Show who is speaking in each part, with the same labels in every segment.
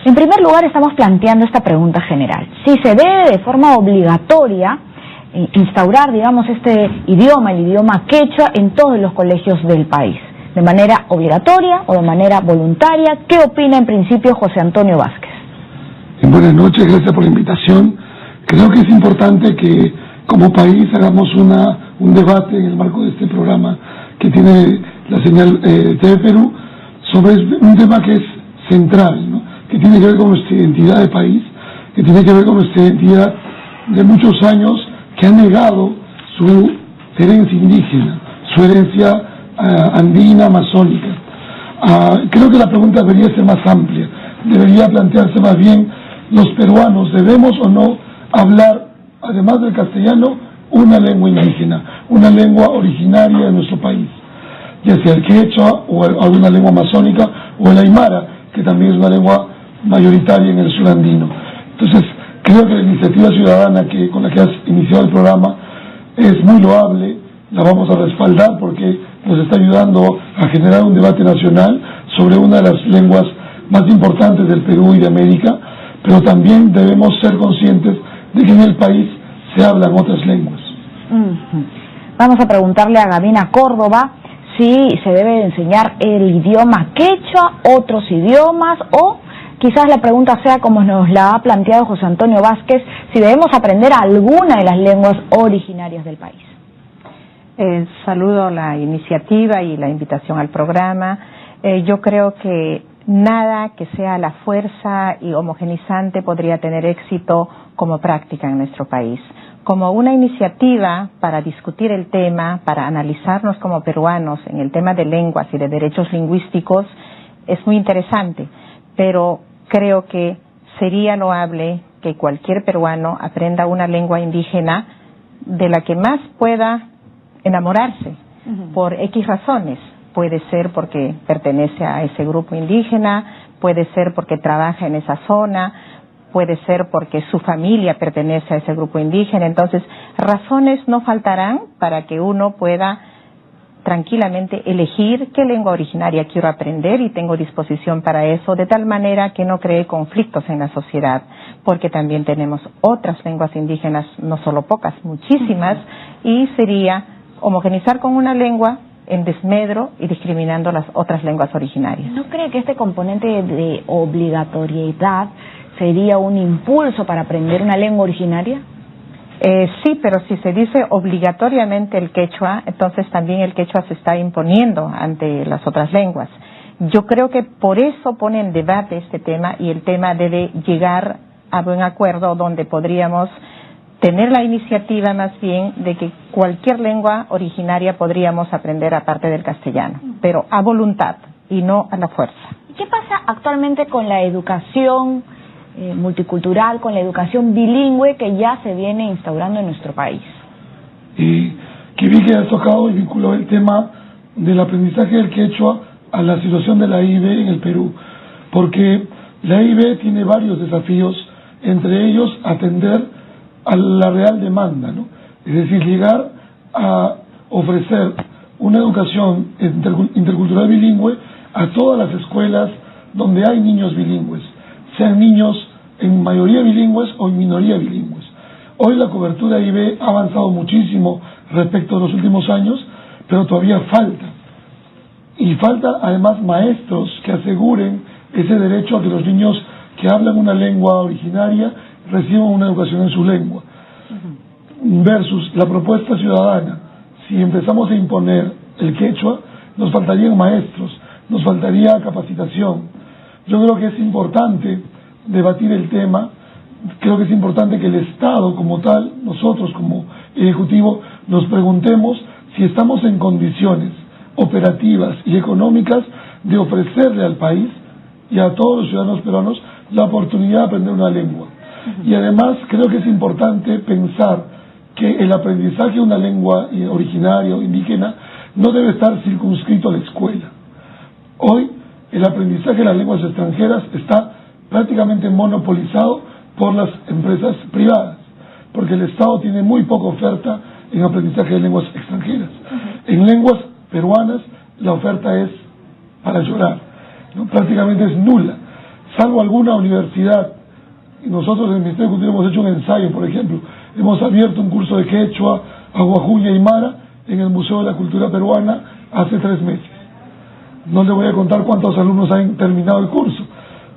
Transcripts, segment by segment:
Speaker 1: En primer lugar, estamos planteando esta pregunta general. Si se debe de forma obligatoria instaurar, digamos, este idioma, el idioma quechua, en todos los colegios del país, de manera obligatoria o de manera voluntaria. ¿Qué opina en principio José Antonio Vázquez?
Speaker 2: Buenas noches, gracias por la invitación. Creo que es importante que como país hagamos un debate en el marco de este programa que tiene la señal TV Perú sobre un tema que es central, ¿no? Que tiene que ver con nuestra identidad de país, que tiene que ver con nuestra identidad de muchos años que ha negado su herencia indígena, su herencia andina, amazónica. Creo que la pregunta debería ser más amplia, debería plantearse más bien: los peruanos debemos o no hablar, además del castellano, una lengua indígena, una lengua originaria de nuestro país, ya sea el quechua o alguna lengua amazónica o el aymara, que también es una lengua mayoritaria en el sur andino. Entonces, creo que la iniciativa ciudadana con la que has iniciado el programa es muy loable, la vamos a respaldar porque nos está ayudando a generar un debate nacional sobre una de las lenguas más importantes del Perú y de América, pero también debemos ser conscientes de que en el país se hablan otras lenguas.
Speaker 1: Vamos a preguntarle a Gavina Córdoba si se debe enseñar el idioma quechua, otros idiomas, o quizás la pregunta sea, como nos la ha planteado José Antonio Vázquez, si debemos aprender alguna de las lenguas originarias del país.
Speaker 3: Saludo la iniciativa y la invitación al programa. Yo creo que nada que sea a la fuerza y homogenizante podría tener éxito como práctica en nuestro país. Como una iniciativa para discutir el tema, para analizarnos como peruanos en el tema de lenguas y de derechos lingüísticos, es muy interesante, pero creo que sería loable que cualquier peruano aprenda una lengua indígena de la que más pueda enamorarse, por X razones. Puede ser porque pertenece a ese grupo indígena, puede ser porque trabaja en esa zona, puede ser porque su familia pertenece a ese grupo indígena. Entonces, razones no faltarán para que uno pueda tranquilamente elegir qué lengua originaria quiero aprender, y tengo disposición para eso, de tal manera que no cree conflictos en la sociedad, porque también tenemos otras lenguas indígenas, no solo pocas, muchísimas, y sería homogenizar con una lengua en desmedro y discriminando las otras lenguas originarias.
Speaker 1: ¿No cree que este componente de obligatoriedad sería un impulso para aprender una lengua originaria?
Speaker 3: Sí, pero si se dice obligatoriamente el quechua, entonces también el quechua se está imponiendo ante las otras lenguas. Yo creo que por eso pone en debate este tema, y el tema debe llegar a buen acuerdo, donde podríamos tener la iniciativa más bien de que cualquier lengua originaria podríamos aprender aparte del castellano, pero a voluntad y no a la fuerza.
Speaker 1: ¿Qué pasa actualmente con la educación multicultural, con la educación bilingüe que ya se viene instaurando en nuestro país?
Speaker 2: Y que vi que has tocado y vinculó el tema del aprendizaje del quechua a la situación de la IB en el Perú, porque la IB tiene varios desafíos, entre ellos atender a la real demanda, ¿no? Es decir, llegar a ofrecer una educación intercultural bilingüe a todas las escuelas donde hay niños bilingües, sean niños en mayoría bilingües o en minoría bilingües. Hoy la cobertura IB ha avanzado muchísimo respecto a los últimos años, pero todavía falta. Y falta además maestros que aseguren ese derecho a que los niños que hablan una lengua originaria reciban una educación en su lengua. Versus la propuesta ciudadana, si empezamos a imponer el quechua, nos faltarían maestros, nos faltaría capacitación. Yo creo que es importante debatir el tema, creo que es importante que el Estado como tal, nosotros como Ejecutivo, nos preguntemos si estamos en condiciones operativas y económicas de ofrecerle al país y a todos los ciudadanos peruanos la oportunidad de aprender una lengua. Y además creo que es importante pensar que el aprendizaje de una lengua originaria o indígena no debe estar circunscrito a la escuela. Hoy el aprendizaje de las lenguas extranjeras está prácticamente monopolizado por las empresas privadas, porque el Estado tiene muy poca oferta en aprendizaje de lenguas extranjeras. En lenguas peruanas la oferta es para llorar, ¿no? Prácticamente es nula. salvo alguna universidad. Y nosotros en el Ministerio de Cultura hemos hecho un ensayo, por ejemplo, hemos abierto un curso de quechua, aguajuña y mara en el Museo de la Cultura Peruana hace 3 meses. No le voy a contar cuántos alumnos han terminado el curso,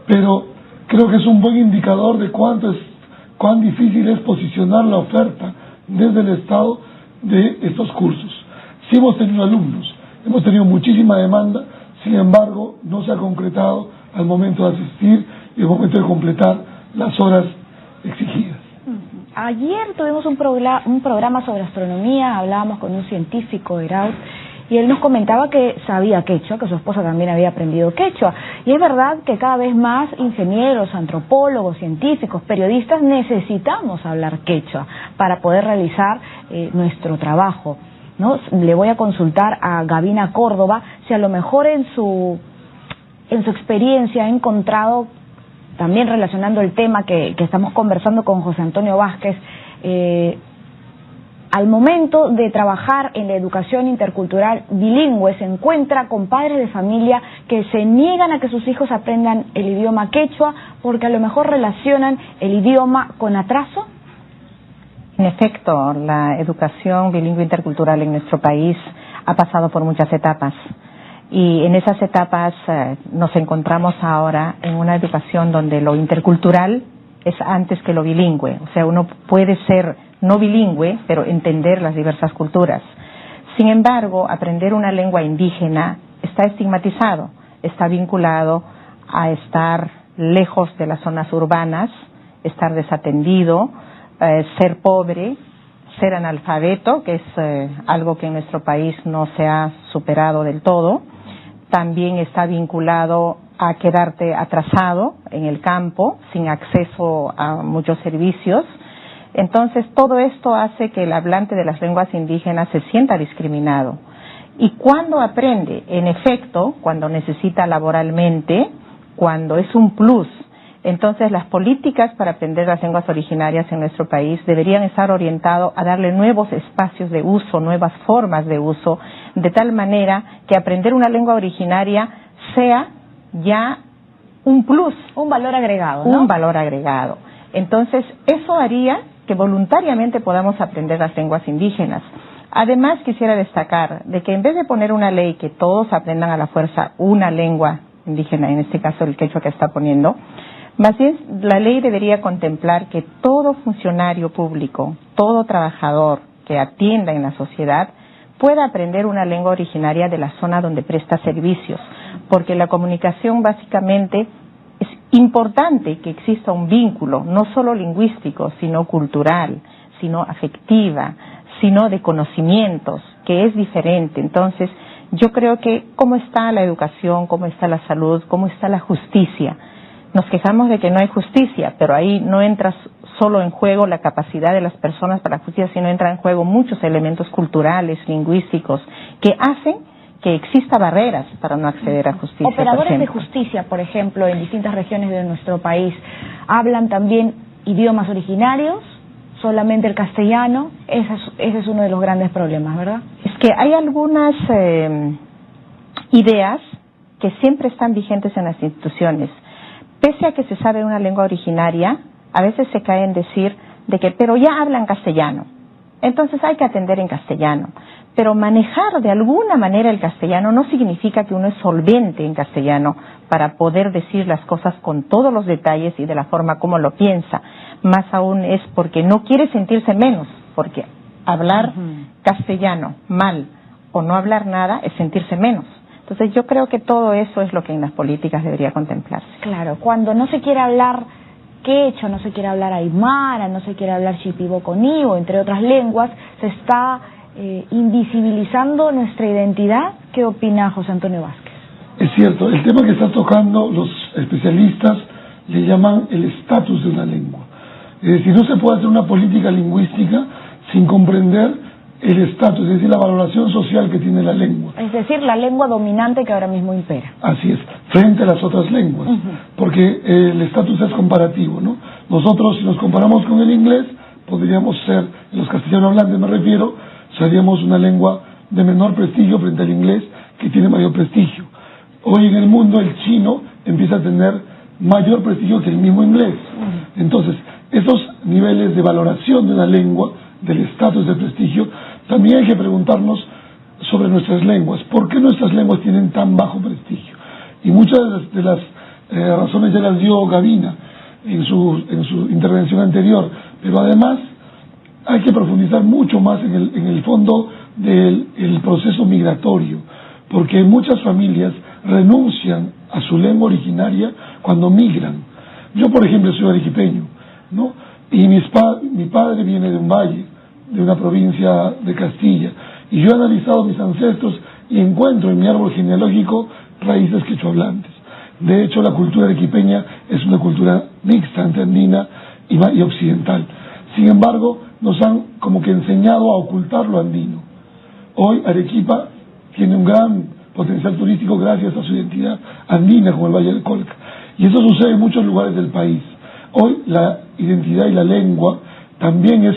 Speaker 2: pero creo que es un buen indicador de cuán difícil es posicionar la oferta desde el Estado de estos cursos. Sí hemos tenido alumnos, hemos tenido muchísima demanda, sin embargo no se ha concretado al momento de asistir y al momento de completar las horas exigidas.
Speaker 1: Ayer tuvimos un programa sobre astronomía, hablábamos con un científico de Eraut, y él nos comentaba que sabía quechua, que su esposa también había aprendido quechua. Y es verdad que cada vez más ingenieros, antropólogos, científicos, periodistas necesitamos hablar quechua para poder realizar nuestro trabajo, ¿no? Le voy a consultar a Gavina Córdoba si a lo mejor en su experiencia ha encontrado, también relacionando el tema que estamos conversando con José Antonio Vázquez, al momento de trabajar en la educación intercultural bilingüe, se encuentra con padres de familia que se niegan a que sus hijos aprendan el idioma quechua porque a lo mejor relacionan el idioma con atraso.
Speaker 3: En efecto, la educación bilingüe intercultural en nuestro país ha pasado por muchas etapas. Y en esas etapas nos encontramos ahora en una educación donde lo intercultural es antes que lo bilingüe. O sea, uno puede ser no bilingüe, pero entender las diversas culturas. Sin embargo, aprender una lengua indígena está estigmatizado, está vinculado a estar lejos de las zonas urbanas, estar desatendido, ser pobre, ser analfabeto, que es algo que en nuestro país no se ha superado del todo. También está vinculado a quedarte atrasado en el campo, sin acceso a muchos servicios. Entonces, todo esto hace que el hablante de las lenguas indígenas se sienta discriminado. Y cuando aprende, en efecto, cuando necesita laboralmente, cuando es un plus, entonces las políticas para aprender las lenguas originarias en nuestro país deberían estar orientadas a darle nuevos espacios de uso, nuevas formas de uso, de tal manera que aprender una lengua originaria sea ya un plus.
Speaker 1: Un valor agregado, ¿no?
Speaker 3: Un valor agregado. Entonces, eso haría que voluntariamente podamos aprender las lenguas indígenas. Además, quisiera destacar de que en vez de poner una ley que todos aprendan a la fuerza una lengua indígena, en este caso el quechua que está poniendo, más bien la ley debería contemplar que todo funcionario público, todo trabajador que atienda en la sociedad pueda aprender una lengua originaria de la zona donde presta servicios, porque la comunicación básicamente es importante que exista un vínculo, no solo lingüístico, sino cultural, sino afectiva, sino de conocimientos, que es diferente. Entonces, yo creo que cómo está la educación, cómo está la salud, cómo está la justicia. Nos quejamos de que no hay justicia, pero ahí no entra solo en juego la capacidad de las personas para la justicia, sino entra en juego muchos elementos culturales, lingüísticos, que hacen que exista barreras para no acceder a justicia.
Speaker 1: Operadores de justicia, por ejemplo, en distintas regiones de nuestro país, ¿hablan también idiomas originarios? ¿Solamente el castellano? Ese es uno de los grandes problemas, ¿verdad?
Speaker 3: Es que hay algunas ideas que siempre están vigentes en las instituciones. Pese a que se sabe una lengua originaria, a veces se cae en decir de que, pero ya hablan castellano, entonces hay que atender en castellano. Pero manejar de alguna manera el castellano no significa que uno es solvente en castellano para poder decir las cosas con todos los detalles y de la forma como lo piensa. Más aún es porque no quiere sentirse menos, porque hablar castellano mal o no hablar nada es sentirse menos. Entonces yo creo que todo eso es lo que en las políticas debería contemplarse.
Speaker 1: Claro, cuando no se quiere hablar quechua, no se quiere hablar aymara, no se quiere hablar shipibo-conibo, entre otras lenguas, se está invisibilizando nuestra identidad. ¿Qué opina José Antonio Vázquez?
Speaker 2: Es cierto, el tema que está tocando los especialistas le llaman el estatus de una lengua. Es decir, no se puede hacer una política lingüística sin comprender el estatus, es decir, la valoración social que tiene la lengua.
Speaker 1: Es decir, la lengua dominante que ahora mismo impera.
Speaker 2: Así es, frente a las otras lenguas, porque el estatus es comparativo, ¿no? Nosotros, si nos comparamos con el inglés, podríamos ser, los castellano hablantes me refiero, seríamos una lengua de menor prestigio frente al inglés, que tiene mayor prestigio. Hoy en el mundo el chino empieza a tener mayor prestigio que el mismo inglés. Entonces, esos niveles de valoración de una lengua, del estatus de prestigio, también hay que preguntarnos sobre nuestras lenguas. ¿Por qué nuestras lenguas tienen tan bajo prestigio? Y muchas de las razones ya las dio Gavina en su intervención anterior, pero además hay que profundizar mucho más en el fondo del proceso migratorio, porque muchas familias renuncian a su lengua originaria cuando migran. Yo, por ejemplo, soy arequipeño, ¿no? Y mi padre viene de un valle, de una provincia de Castilla, y yo he analizado mis ancestros y encuentro en mi árbol genealógico raíces quechohablantes. De hecho, la cultura arequipeña es una cultura mixta entre andina y occidental. Sin embargo, nos han como que enseñado a ocultar lo andino. Hoy Arequipa tiene un gran potencial turístico gracias a su identidad andina, como el Valle del Colca. Y eso sucede en muchos lugares del país. Hoy la identidad y la lengua también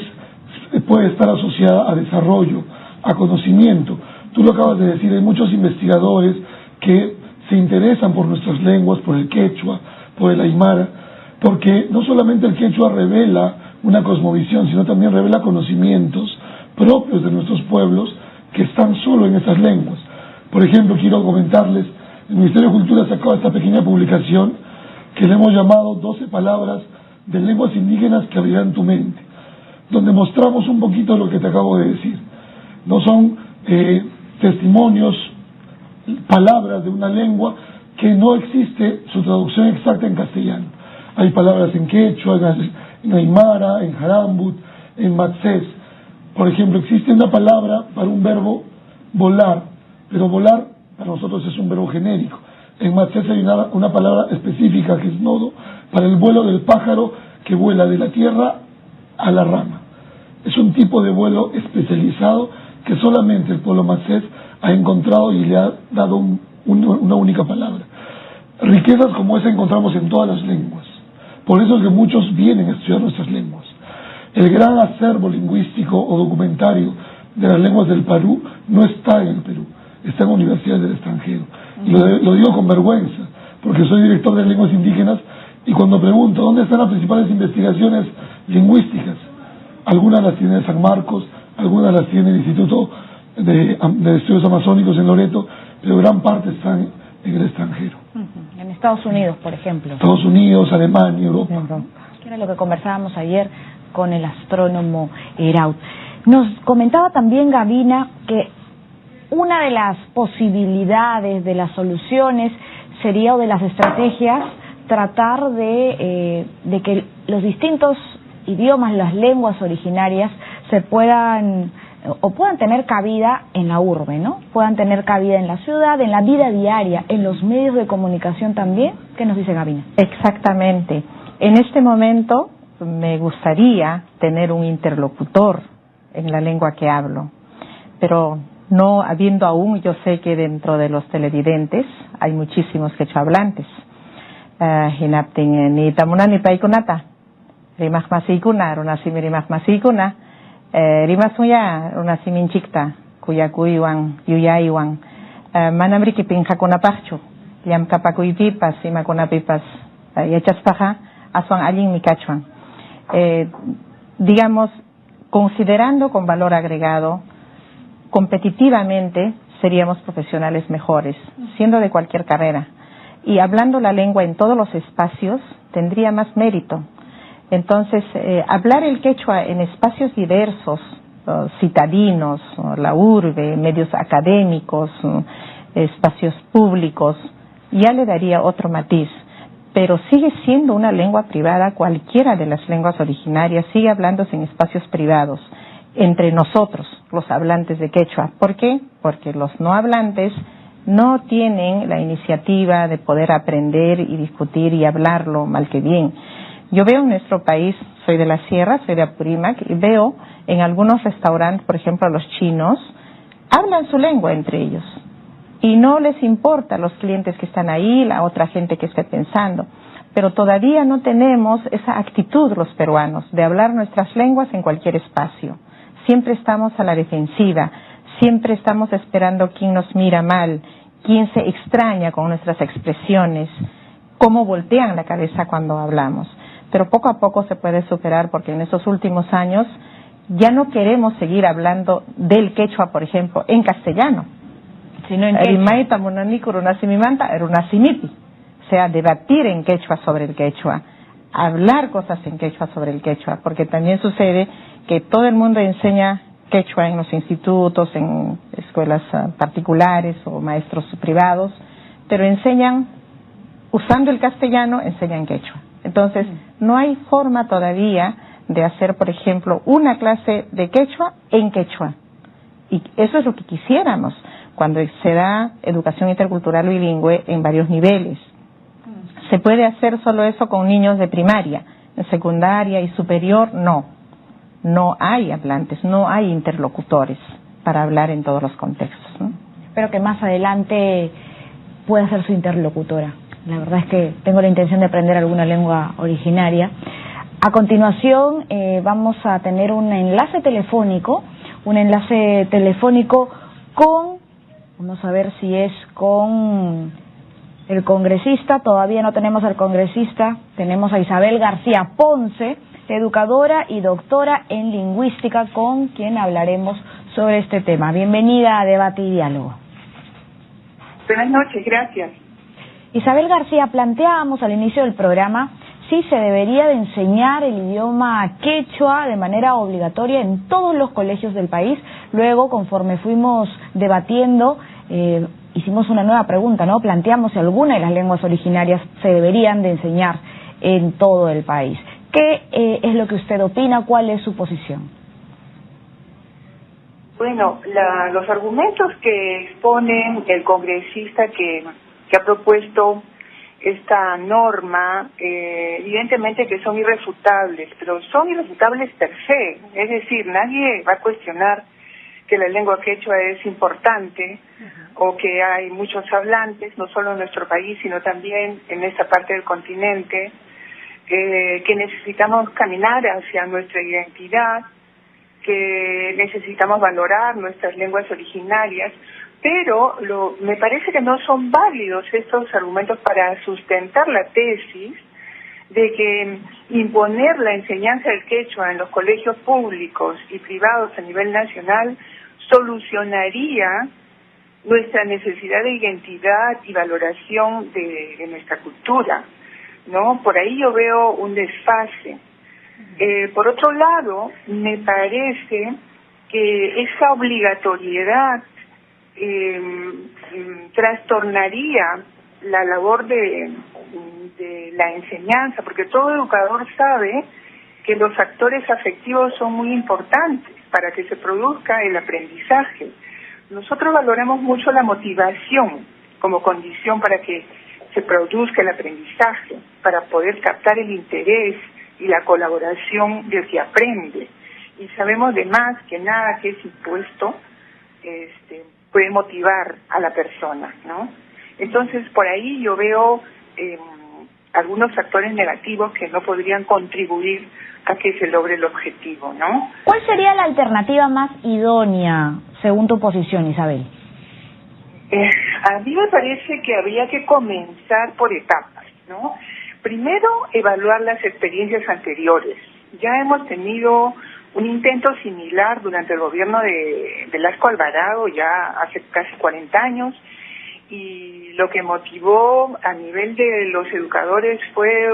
Speaker 2: puede estar asociada a desarrollo, a conocimiento. Tú lo acabas de decir, hay muchos investigadores que se interesan por nuestras lenguas, por el quechua, por el aymara, porque no solamente el quechua revela una cosmovisión, sino también revela conocimientos propios de nuestros pueblos que están solo en esas lenguas. Por ejemplo, quiero comentarles, el Ministerio de Cultura sacó esta pequeña publicación que le hemos llamado 12 palabras de lenguas indígenas que abrirán tu mente, donde mostramos un poquito lo que te acabo de decir. No son testimonios, palabras de una lengua que no existe su traducción exacta en castellano. Hay palabras en quechua, en aymara, en jarambut, en matzés. Por ejemplo, existe una palabra para un verbo volar, pero volar para nosotros es un verbo genérico. En matzés hay una palabra específica que es nodo para el vuelo del pájaro que vuela de la tierra a la rama. Es un tipo de vuelo especializado que solamente el pueblo matzés ha encontrado y le ha dado una única palabra. Riquezas como esa encontramos en todas las lenguas. Por eso es que muchos vienen a estudiar nuestras lenguas. El gran acervo lingüístico o documentario de las lenguas del Perú no está en el Perú, está en universidades del extranjero. Y lo digo con vergüenza, porque soy director de lenguas indígenas y cuando pregunto ¿dónde están las principales investigaciones lingüísticas? Algunas las tiene San Marcos, algunas las tiene el Instituto de Estudios Amazónicos en Loreto, pero gran parte están en el extranjero.
Speaker 1: En Estados Unidos, por ejemplo.
Speaker 2: Estados Unidos, Alemania, Europa.
Speaker 1: Que era lo que conversábamos ayer con el astrónomo Eraut. Nos comentaba también Gavina que una de las posibilidades de las soluciones sería, o de las estrategias, tratar de que los distintos idiomas, las lenguas originarias se puedan tener cabida en la urbe, ¿no? Puedan tener cabida en la ciudad, en la vida diaria, en los medios de comunicación también. ¿Qué nos dice Gavina?
Speaker 3: Exactamente. En este momento me gustaría tener un interlocutor en la lengua que hablo, pero no habiendo aún, yo sé que dentro de los televidentes hay muchísimos quechohablantes. Hinaptin ni tamuna ni paikunata, rimah masikuna, runasimi rimah masikuna, rimasuya runasiminchikta, kuyakuywan, yuyaywan, manamriki pinjakunapachu, liam kapakuypipas, imakunapipas, yachaspaja, aswan allin mikachuan. Digamos, considerando con valor agregado, competitivamente seríamos profesionales mejores, siendo de cualquier carrera. Y hablando la lengua en todos los espacios tendría más mérito. Entonces, hablar el quechua en espacios diversos, citadinos, la urbe, medios académicos, espacios públicos, ya le daría otro matiz. Pero sigue siendo una lengua privada, cualquiera de las lenguas originarias sigue hablándose en espacios privados, entre nosotros, los hablantes de quechua. ¿Por qué? Porque los no hablantes no tienen la iniciativa de poder aprender y discutir y hablarlo mal que bien. Yo veo en nuestro país, soy de la sierra, soy de Apurímac, y veo en algunos restaurantes, por ejemplo, los chinos, hablan su lengua entre ellos. Y no les importa los clientes que están ahí, la otra gente que esté pensando. Pero todavía no tenemos esa actitud los peruanos de hablar nuestras lenguas en cualquier espacio. Siempre estamos a la defensiva, siempre estamos esperando quién nos mira mal, quién se extraña con nuestras expresiones. cómo voltean la cabeza cuando hablamos. Pero poco a poco se puede superar, porque en estos últimos años ya no queremos seguir hablando del quechua, por ejemplo, en castellano, sino en quechua. O sea, debatir en quechua sobre el quechua, hablar cosas en quechua sobre el quechua, porque también sucede que todo el mundo enseña quechua en los institutos, en escuelas particulares o maestros privados, pero enseñan, usando el castellano, enseñan quechua. Entonces, no hay forma todavía de hacer, por ejemplo, una clase de quechua en quechua. Y eso es lo que quisiéramos cuando se da educación intercultural bilingüe en varios niveles. ¿Se puede hacer solo eso con niños de primaria? En secundaria y superior, no. No hay hablantes, no hay interlocutores para hablar en todos los contextos, ¿no?
Speaker 1: Espero que más adelante pueda ser su interlocutora. La verdad es que tengo la intención de aprender alguna lengua originaria. A continuación vamos a tener un enlace telefónico con, vamos a ver si es con el congresista. Todavía no tenemos al congresista, tenemos a Isabel García Ponce, educadora y doctora en lingüística, con quien hablaremos sobre este tema. Bienvenida a Debate y Diálogo.
Speaker 4: Buenas noches, gracias.
Speaker 1: Isabel García, planteábamos al inicio del programa si se debería de enseñar el idioma quechua de manera obligatoria en todos los colegios del país. Luego, conforme fuimos debatiendo, hicimos una nueva pregunta, ¿no? Planteamos si alguna de las lenguas originarias se deberían de enseñar en todo el país. ¿Qué es lo que usted opina? ¿Cuál es su posición?
Speaker 4: Bueno, los argumentos que expone el congresista que ha propuesto esta norma, evidentemente que son irrefutables, pero son irrefutables per se. Es decir, nadie va a cuestionar que la lengua quechua es importante o que hay muchos hablantes, no solo en nuestro país, sino también en esta parte del continente, que necesitamos caminar hacia nuestra identidad, que necesitamos valorar nuestras lenguas originarias, pero me parece que no son válidos estos argumentos para sustentar la tesis de que imponer la enseñanza del quechua en los colegios públicos y privados a nivel nacional solucionaría nuestra necesidad de identidad y valoración de nuestra cultura, ¿no? Por ahí yo veo un desfase. Por otro lado, me parece que esa obligatoriedad trastornaría la labor de la enseñanza, porque todo educador sabe que los factores afectivos son muy importantes para que se produzca el aprendizaje. Nosotros valoramos mucho la motivación como condición para que se produzca el aprendizaje, para poder captar el interés y la colaboración del que aprende. Y sabemos de más que nada que es impuesto puede motivar a la persona, ¿no? Entonces, por ahí yo veo algunos factores negativos que no podrían contribuir a que se logre el objetivo, ¿no?
Speaker 1: ¿Cuál sería la alternativa más idónea, según tu posición, Isabel?
Speaker 4: A mí me parece que habría que comenzar por etapas, ¿no? Primero, evaluar las experiencias anteriores. Ya hemos tenido un intento similar durante el gobierno de Velasco Alvarado, ya hace casi 40 años, y lo que motivó a nivel de los educadores fue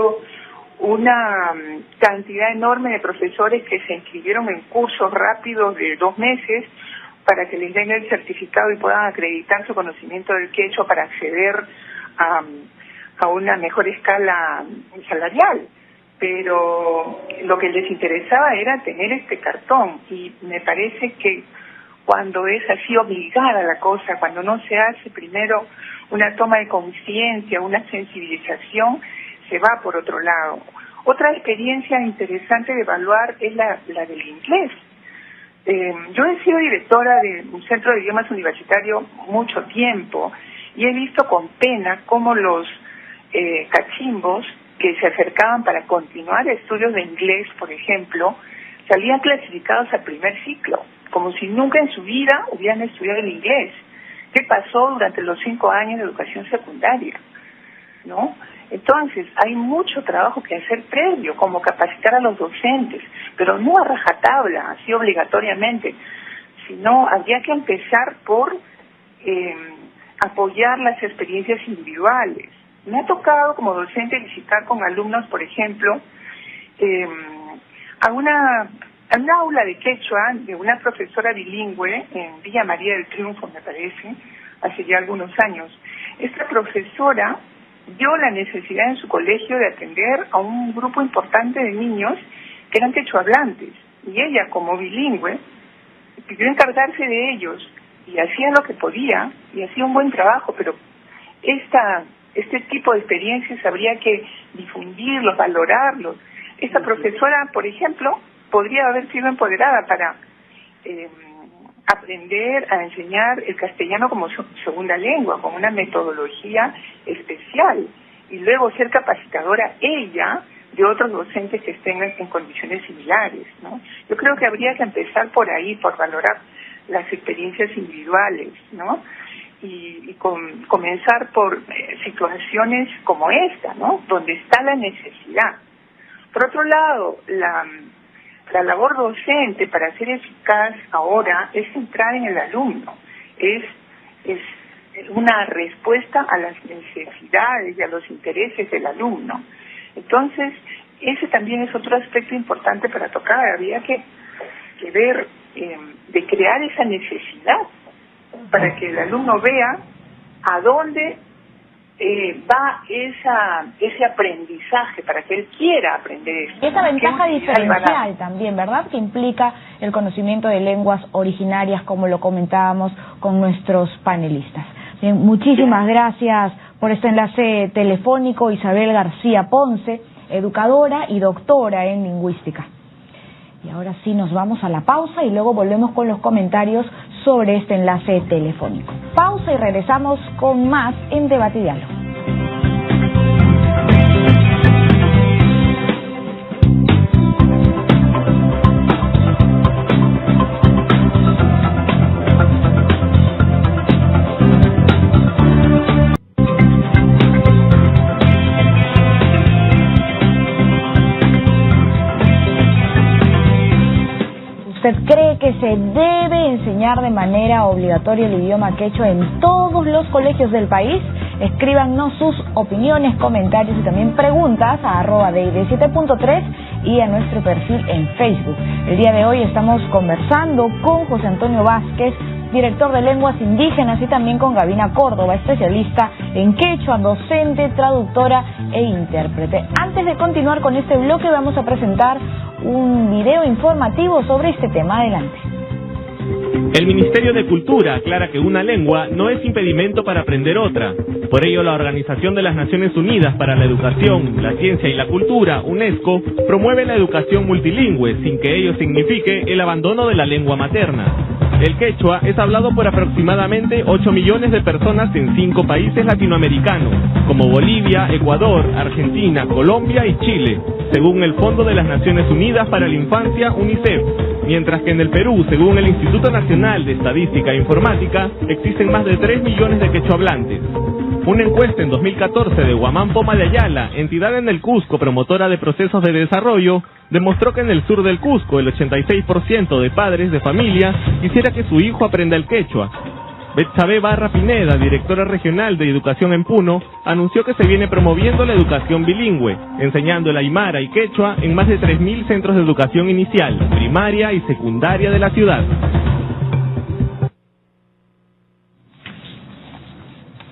Speaker 4: una cantidad enorme de profesores que se inscribieron en cursos rápidos de 2 meses para que les den el certificado y puedan acreditar su conocimiento del quechua para acceder a una mejor escala salarial. Pero lo que les interesaba era tener este cartón, y me parece que cuando es así obligada la cosa, cuando no se hace primero una toma de conciencia, una sensibilización, se va por otro lado. Otra experiencia interesante de evaluar es la del inglés. Yo he sido directora de un centro de idiomas universitario mucho tiempo y he visto con pena cómo los cachimbos que se acercaban para continuar estudios de inglés, por ejemplo, salían clasificados al primer ciclo, como si nunca en su vida hubieran estudiado el inglés. ¿Qué pasó durante los 5 años de educación secundaria? ¿No? Entonces, hay mucho trabajo que hacer previo, como capacitar a los docentes, pero no a rajatabla, así obligatoriamente, sino habría que empezar por apoyar las experiencias individuales. Me ha tocado como docente visitar con alumnos, por ejemplo, a una aula de quechua de una profesora bilingüe en Villa María del Triunfo, me parece, hace ya algunos años. Esta profesora vio la necesidad en su colegio de atender a un grupo importante de niños que eran quechohablantes, y ella, como bilingüe, pidió encargarse de ellos y hacía lo que podía y hacía un buen trabajo, pero este tipo de experiencias habría que difundirlos, valorarlos. Esta profesora, por ejemplo, podría haber sido empoderada para aprender a enseñar el castellano como segunda lengua, con una metodología especial, y luego ser capacitadora ella de otros docentes que estén en condiciones similares, ¿no? Yo creo que habría que empezar por ahí, por valorar las experiencias individuales, ¿no? Y comenzar por situaciones como esta, ¿no? Donde está la necesidad. Por otro lado, la labor docente, para ser eficaz ahora, es centrar en el alumno, es una respuesta a las necesidades y a los intereses del alumno. Entonces, ese también es otro aspecto importante para tocar. Habría que ver, de crear esa necesidad para que el alumno vea a dónde va ese aprendizaje, para que él quiera aprender esto.
Speaker 1: Esa ventaja diferencial también, ¿verdad? Que implica el conocimiento de lenguas originarias, como lo comentábamos con nuestros panelistas. Bien, muchísimas gracias por este enlace telefónico, Isabel García Ponce, educadora y doctora en lingüística. Y ahora sí nos vamos a la pausa y luego volvemos con los comentarios sobre este enlace telefónico. Pausa y regresamos con más en Debate y Diálogo. ¿Usted cree que se debe enseñar de manera obligatoria el idioma quechua en todos los colegios del país? Escríbanos sus opiniones, comentarios y también preguntas a @DID7.3 y a nuestro perfil en Facebook. El día de hoy estamos conversando con José Antonio Vázquez, director de lenguas indígenas, y también con Gavina Córdoba, especialista en quechua, docente, traductora e intérprete. Antes de continuar con este bloque, vamos a presentar un video informativo sobre este tema. Adelante.
Speaker 5: El Ministerio de Cultura aclara que una lengua no es impedimento para aprender otra. Por ello, la Organización de las Naciones Unidas para la Educación, la Ciencia y la Cultura, UNESCO, promueve la educación multilingüe sin que ello signifique el abandono de la lengua materna. El quechua es hablado por aproximadamente 8 millones de personas en 5 países latinoamericanos, como Bolivia, Ecuador, Argentina, Colombia y Chile, según el Fondo de las Naciones Unidas para la Infancia, UNICEF. Mientras que en el Perú, según el Instituto Nacional de Estadística e Informática, existen más de 3 millones de quechohablantes. Una encuesta en 2014 de Guamán Poma de Ayala, entidad en el Cusco promotora de procesos de desarrollo, demostró que en el sur del Cusco el 86% de padres de familia quisiera que su hijo aprenda el quechua. Betsabe Barra Pineda, directora regional de educación en Puno, anunció que se viene promoviendo la educación bilingüe, enseñando el aymara y quechua en más de 3.000 centros de educación inicial, primaria y secundaria de la ciudad.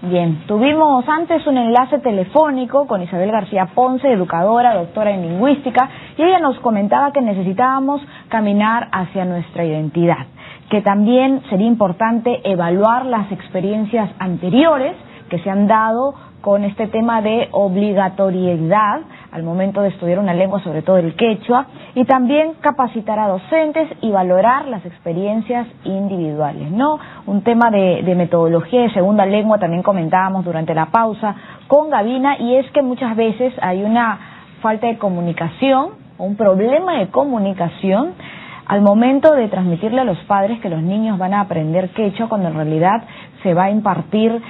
Speaker 1: Bien, tuvimos antes un enlace telefónico con Isabel García Ponce, educadora, doctora en lingüística, y ella nos comentaba que necesitábamos caminar hacia nuestra identidad, que también sería importante evaluar las experiencias anteriores que se han dado con este tema de obligatoriedad al momento de estudiar una lengua, sobre todo el quechua, y también capacitar a docentes y valorar las experiencias individuales, ¿no? Un tema de metodología de segunda lengua también comentábamos durante la pausa con Gavina, y es que muchas veces hay una falta de comunicación, un problema de comunicación al momento de transmitirle a los padres que los niños van a aprender quechua, cuando en realidad se va a impartir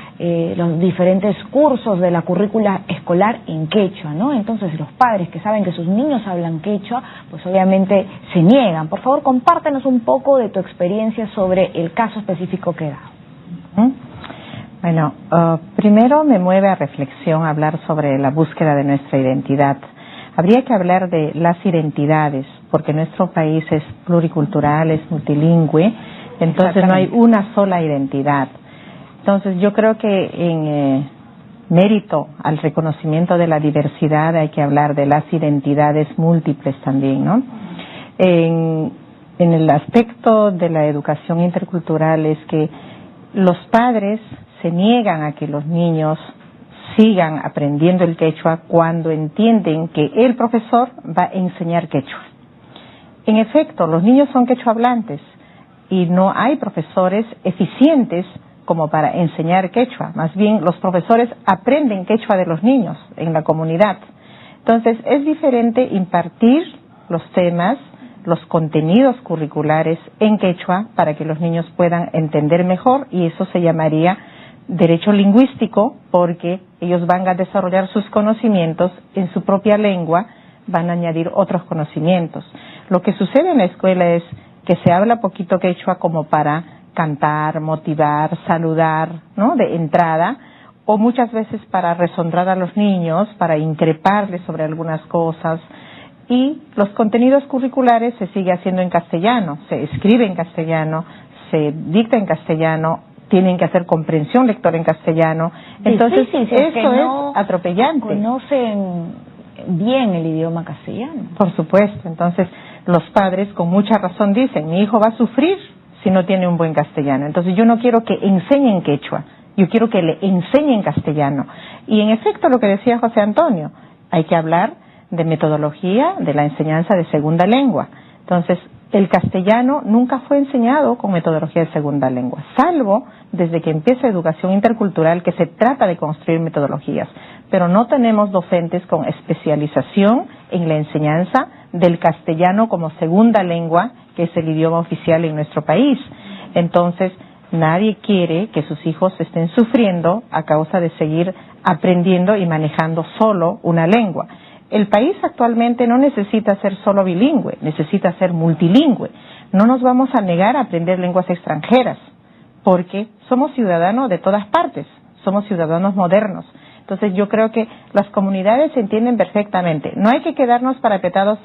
Speaker 1: los diferentes cursos de la currícula escolar en quechua, ¿no? Entonces los padres que saben que sus niños hablan quechua, pues obviamente se niegan. Por favor, compártenos un poco de tu experiencia sobre el caso específico que da.
Speaker 3: Bueno, primero me mueve a reflexión hablar sobre la búsqueda de nuestra identidad. Habría que hablar de las identidades, porque nuestro país es pluricultural, es multilingüe, entonces no hay una sola identidad. Entonces yo creo que en mérito al reconocimiento de la diversidad hay que hablar de las identidades múltiples también, ¿no? En el aspecto de la educación intercultural es que los padres se niegan a que los niños sigan aprendiendo el quechua cuando entienden que el profesor va a enseñar quechua. En efecto, los niños son quechua hablantes y no hay profesores eficientes como para enseñar quechua. Más bien, los profesores aprenden quechua de los niños en la comunidad. Entonces, es diferente impartir los temas, los contenidos curriculares en quechua para que los niños puedan entender mejor, y eso se llamaría derecho lingüístico, porque ellos van a desarrollar sus conocimientos en su propia lengua, van a añadir otros conocimientos. Lo que sucede en la escuela es que se habla poquito quechua como para cantar, motivar, saludar, ¿no?, de entrada, o muchas veces para resondrar a los niños, para increparles sobre algunas cosas, y los contenidos curriculares se sigue haciendo en castellano, se escribe en castellano, se dicta en castellano, tienen que hacer comprensión lectora en castellano. Entonces, eso es atropellante.
Speaker 1: Conocen bien el idioma castellano.
Speaker 3: Por supuesto. Entonces, los padres con mucha razón dicen, mi hijo va a sufrir si no tiene un buen castellano. Entonces, yo no quiero que enseñen quechua, yo quiero que le enseñen castellano. Y en efecto, lo que decía José Antonio, hay que hablar de metodología de la enseñanza de segunda lengua. Entonces, el castellano nunca fue enseñado con metodología de segunda lengua, salvo desde que empieza educación intercultural, que se trata de construir metodologías, pero no tenemos docentes con especialización en la enseñanza del castellano como segunda lengua, que es el idioma oficial en nuestro país. Entonces, nadie quiere que sus hijos estén sufriendo a causa de seguir aprendiendo y manejando solo una lengua. El país actualmente no necesita ser solo bilingüe, necesita ser multilingüe. No nos vamos a negar a aprender lenguas extranjeras, porque somos ciudadanos de todas partes, somos ciudadanos modernos. Entonces yo creo que las comunidades se entienden perfectamente. No hay que quedarnos parapetados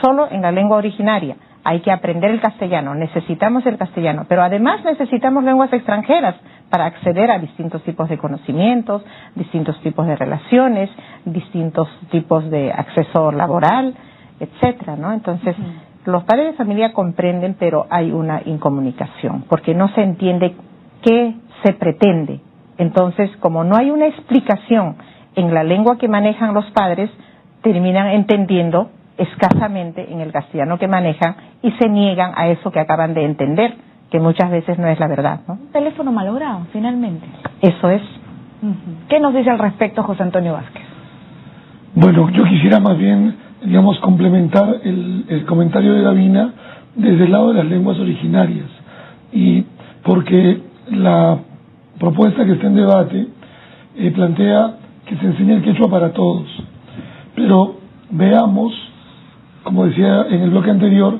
Speaker 3: solo en la lengua originaria, hay que aprender el castellano, necesitamos el castellano, pero además necesitamos lenguas extranjeras para acceder a distintos tipos de conocimientos, distintos tipos de relaciones, distintos tipos de acceso laboral, etcétera, ¿no? Entonces, los padres de familia comprenden, pero hay una incomunicación, porque no se entiende qué se pretende. Entonces, como no hay una explicación en la lengua que manejan los padres, terminan entendiendo escasamente en el castellano que manejan y se niegan a eso que acaban de entender, que muchas veces no es la verdad, ¿no?
Speaker 1: Un teléfono malogrado, finalmente.
Speaker 3: Eso es.
Speaker 1: ¿Qué nos dice al respecto José Antonio Vázquez?
Speaker 2: Bueno, yo quisiera más bien, digamos, complementar el comentario de Gavina desde el lado de las lenguas originarias, y porque la propuesta que está en debate plantea que se enseñe el quechua para todos, pero veamos, como decía en el bloque anterior,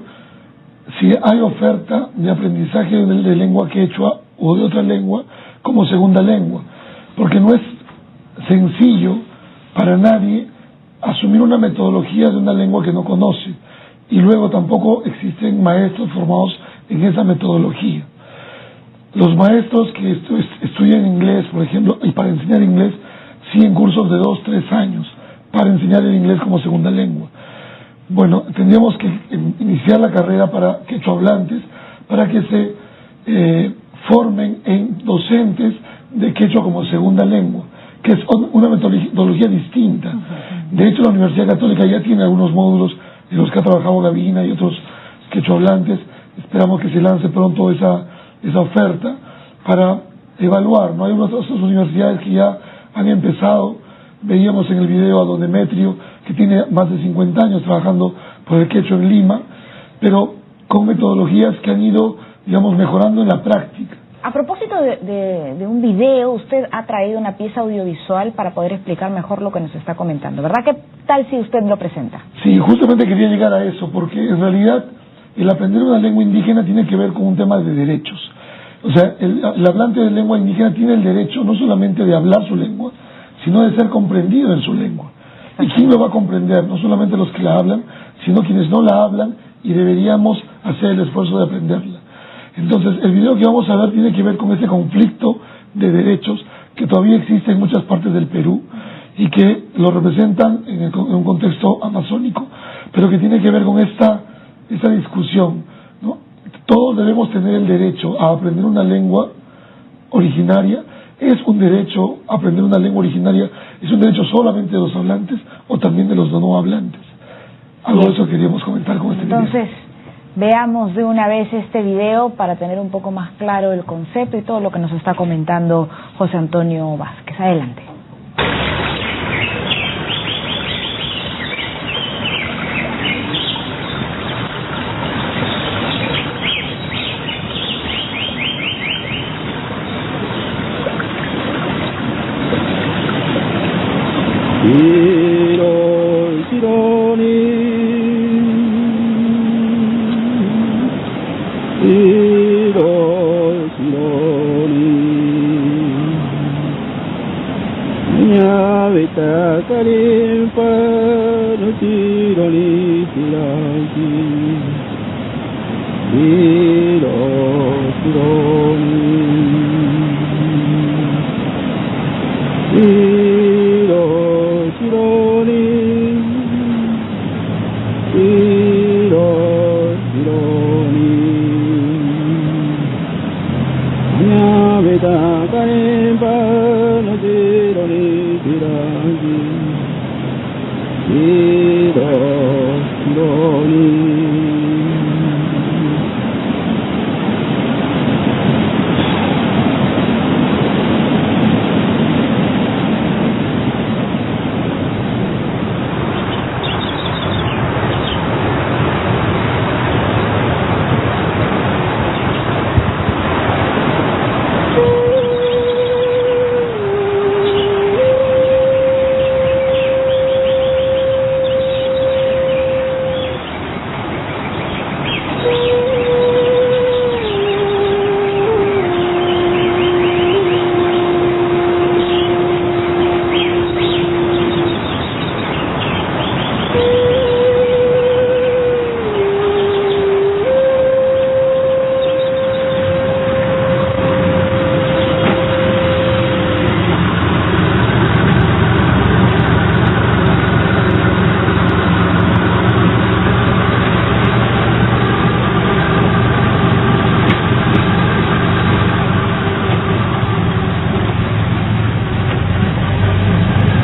Speaker 2: si hay oferta de aprendizaje de lengua quechua o de otra lengua como segunda lengua, porque no es sencillo para nadie asumir una metodología de una lengua que no conoce, y luego tampoco existen maestros formados en esa metodología. Los maestros que estudian inglés, por ejemplo, y para enseñar inglés, siguen cursos de 2-3 años para enseñar el inglés como segunda lengua. Bueno, tendríamos que iniciar la carrera para quechua hablantes, para que se formen en docentes de quechua como segunda lengua, que es una metodología distinta. De hecho, la Universidad Católica ya tiene algunos módulos en los que ha trabajado Gavina y otros quechua hablantes. Esperamos que se lance pronto esa oferta para evaluar, ¿no? Hay otras universidades que ya han empezado. Veíamos en el video a don Demetrio, que tiene más de 50 años trabajando por el quechua en Lima, pero con metodologías que han ido, digamos, mejorando en la práctica.
Speaker 1: A propósito de un video, usted ha traído una pieza audiovisual para poder explicar mejor lo que nos está comentando, ¿verdad? ¿Qué tal si usted lo presenta?
Speaker 2: Sí, justamente quería llegar a eso, porque en realidad el aprender una lengua indígena tiene que ver con un tema de derechos. O sea, el hablante de lengua indígena tiene el derecho no solamente de hablar su lengua, sino de ser comprendido en su lengua. ¿Y quién lo va a comprender? No solamente los que la hablan, sino quienes no la hablan, y deberíamos hacer el esfuerzo de aprenderla. Entonces, el video que vamos a ver tiene que ver con ese conflicto de derechos que todavía existe en muchas partes del Perú y que lo representan en un contexto amazónico, pero que tiene que ver con esta discusión, ¿no? Todos debemos tener el derecho a aprender una lengua originaria. ¿Es un derecho aprender una lengua originaria? ¿Es un derecho solamente de los hablantes o también de los no hablantes? Algo de eso queríamos comentar con este video.
Speaker 1: Entonces, veamos de una vez este video para tener un poco más claro el concepto y todo lo que nos está comentando José Antonio Vázquez. Adelante.